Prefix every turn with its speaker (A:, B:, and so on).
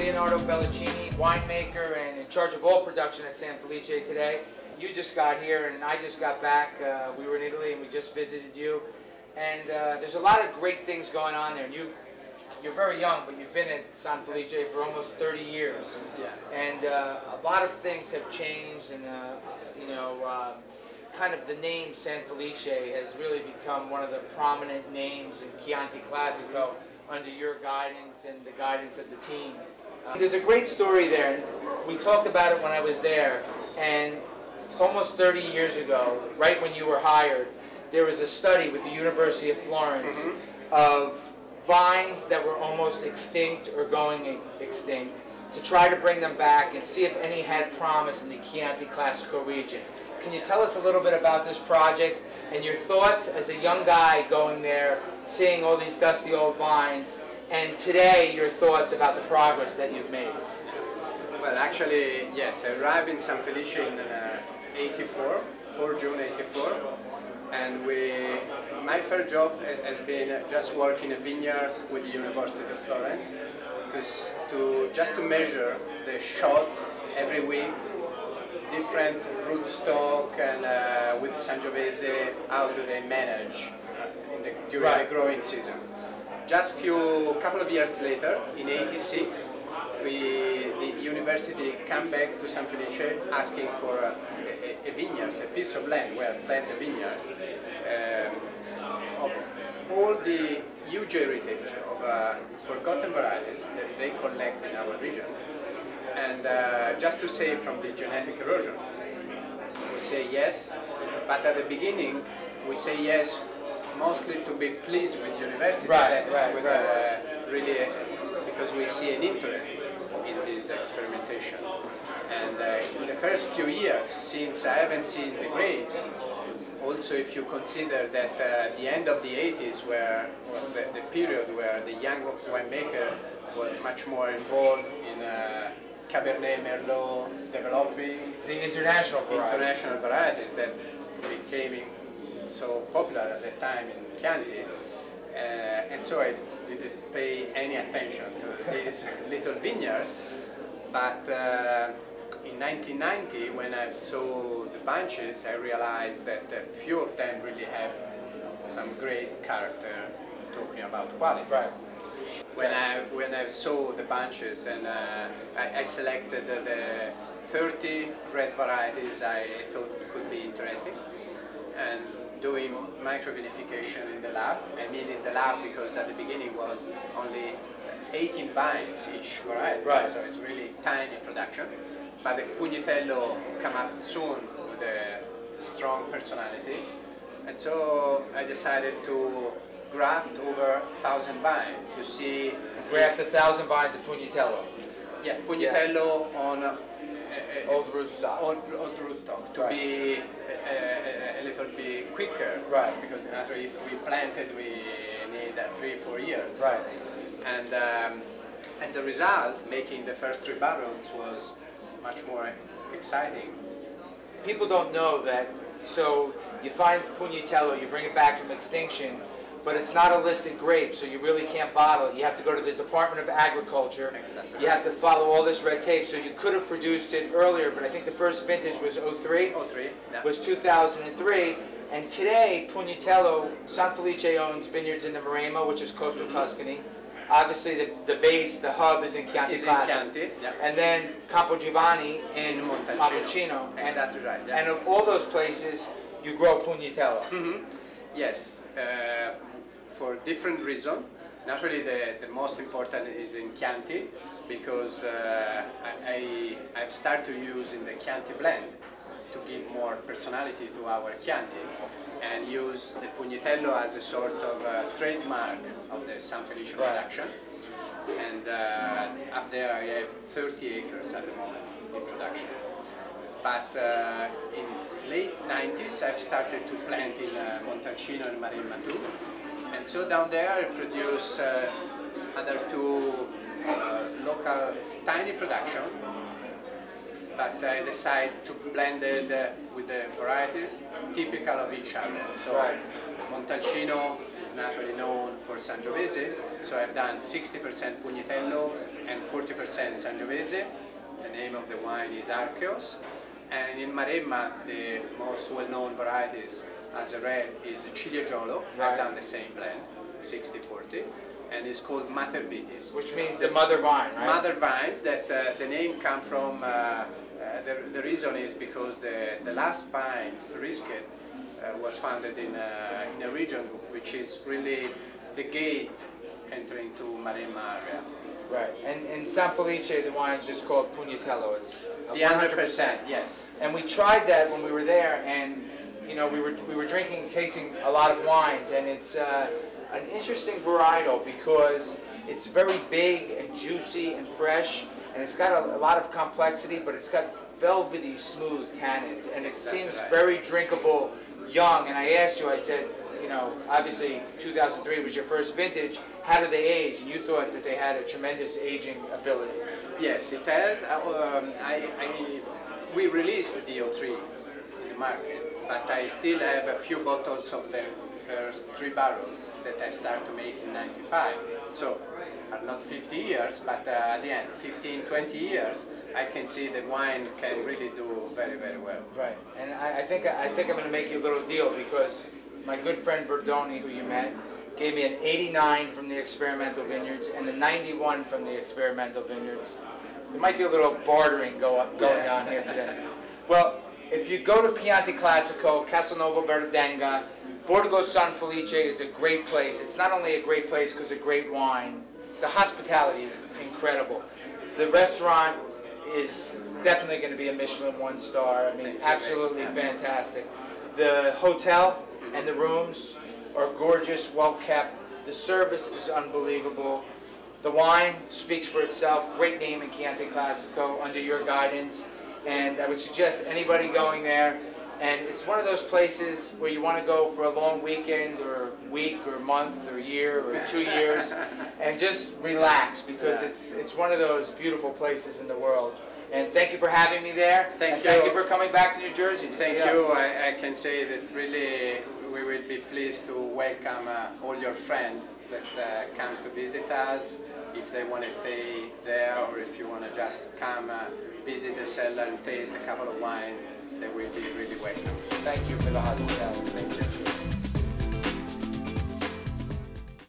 A: Leonardo Bellaccini, winemaker and in charge of all production at San Felice today. You just got here and I just got back. We were in Italy and we just visited you. And there's a lot of great things going on there. And you're very young, but you've been at San Felice for almost 30 years.
B: Yeah.
A: And a lot of things have changed, and kind of the name San Felice has really become one of the prominent names in Chianti Classico under your guidance and the guidance of the team. There's a great story there, and we talked about it when I was there, and almost 30 years ago, right when you were hired, there was a study with the University of Florence of vines that were almost extinct or going extinct, to try to bring them back and see if any had promise in the Chianti Classico region. Can you tell us a little bit about this project and your thoughts as a young guy going there, seeing all these dusty old vines, and today your thoughts about the progress that you've made?
B: Well, actually, yes, I arrived in San Felice in 84, 4 June 84, and my first job has been just working in vineyards with the University of Florence just to measure the shot every week, different rootstock, and with Sangiovese, how do they manage during the growing season. Just couple of years later, in '86, the university came back to San Felice asking for a vineyard, a piece of land where plant a vineyard of all the huge heritage of forgotten varieties that they collect in our region, and just to save from the genetic erosion. We say yes, but at the beginning we say yes mostly to be pleased with the university, really because we see an interest in this experimentation. And in the first few years, since I haven't seen the grapes, also if you consider that the end of the 80s was the period where the young winemaker was much more involved in Cabernet Merlot developing
A: the international
B: varieties that became so popular at that time in Chianti, and so I didn't pay any attention to these little vineyards. But in 1990, when I saw the bunches, I realized that a few of them really have some great character, talking about quality.
A: Right.
B: When I saw the bunches, and I selected the 30 red varieties I thought could be interesting, and doing microvinification in the lab. I mean in the lab because at the beginning was only 18 vines each variety, so it's really tiny production. But the Pugnitello came up soon with a strong personality, and so I decided to graft over 1,000 vines to see.
A: Graft 1,000 vines of Pugnitello.
B: Yes, Pugnitello on
A: old rootstock.
B: Old rootstock to be a little bit quicker, because naturally if we planted we need 3-4 years.
A: Right.
B: And the result, making the first 3 barrels, was much more exciting.
A: People don't know that, so you find Pugnitello, you bring it back from extinction, but it's not a listed grape, so you really can't bottle it. You have to go to the Department of Agriculture.
B: Exactly.
A: You have to follow all this red tape, so you could have produced it earlier, but I think the first vintage was 03.
B: 03, yeah.
A: Was 2003, and today Pugnitello, San Felice owns vineyards in the Maremma, which is coastal Tuscany. Obviously the base, the hub is in Chianti Classico. And then Campogiovanni in Montalcino.
B: Exactly right. Yeah.
A: And of all those places, you grow Pugnitello.
B: Yes, for different reasons. Naturally, the most important is in Chianti, because I've started to use in the Chianti blend to give more personality to our Chianti, and use the Pugnitello as a sort of trademark of the San Felice production. And up there I have 30 acres at the moment in production. But in late 90s I've started to plant in Montalcino and Maremma too. And so down there I produce other 2 local tiny production, but I decided to blend it with the varieties typical of each other. So Montalcino is naturally known for Sangiovese, so I've done 60% Pugnitello and 40% Sangiovese. The name of the wine is Archeos. And in Maremma, the most well-known varieties as a red is Cilieggiolo. I've done the same blend, 60-40, and it's called Mater Vitis.
A: Which means the mother vine, right?
B: Mother vines, that the name comes from, the reason is because the last vine, Risket, was founded in a region which is really the gate entering to Maremma area.
A: Right, and in San Felice, the wine is just called Pugnitello. It's
B: The 100%, yes.
A: And we tried that when we were there, and you know, we were drinking, tasting a lot of wines, and it's an interesting varietal because it's very big and juicy and fresh, and it's got a lot of complexity, but it's got velvety, smooth tannins, and it seems very drinkable young. And I asked you, I said, you know, obviously 2003 was your first vintage. How do they age? And you thought that they had a tremendous aging ability.
B: Yes, it has. We released the DO3 in the market, but I still have a few bottles of the first 3 barrels that I started to make in '95. So, are not 50 years, but at the end, 15, 20 years, I can see that wine can really do very, very well.
A: Right, and I think I'm going to make you a little deal because my good friend Verdoni, who you met, gave me an 89 from the experimental vineyards and a 91 from the experimental vineyards. There might be a little bartering going on here today. Well, if you go to Chianti Classico, Castelnuovo Berdenga, Borgo San Felice is a great place. It's not only a great place because of great wine, the hospitality is incredible. The restaurant is definitely going to be a Michelin 1-star. I mean, absolutely fantastic. The hotel and the rooms are gorgeous, well kept. The service is unbelievable. The wine speaks for itself. Great name in Chianti Classico under your guidance. And I would suggest anybody going there. And it's one of those places where you want to go for a long weekend or week or month or year or 2 years and just relax because it's one of those beautiful places in the world. And thank you for having me there. Thank you for coming back to New Jersey to see us.
B: Thank you. I can say that really we will be pleased to welcome all your friends that come to visit us. If they want to stay there or if you want to just come visit the cellar and taste a couple of wine, they will be really welcome.
A: Thank you for the hospitality.
B: Thank you.